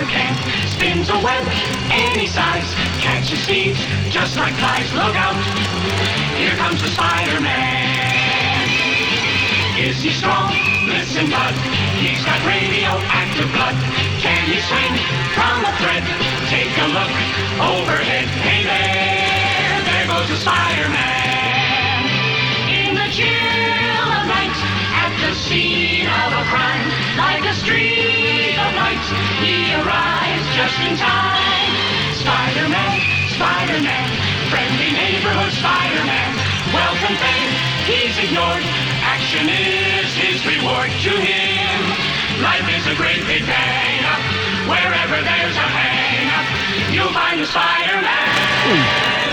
spider can. Spins a web any size, catches thieves just like flies. Look out, here comes the Spider-Man. Is he strong? Listen, bud, he's got radioactive blood. Can he swing from a thread? Take a look overhead. Hey there goes the Spider-Man. In the chill of night, at the scene of a crime, like a streak of light, he arrives just in time. Spider-Man, Spider-Man, friendly neighborhood Spider-Man. Welcome fame, he's ignored. Action is his reward to him. Life is a great big hang-up. Wherever there's a hang-up, you'll find a Spider-Man.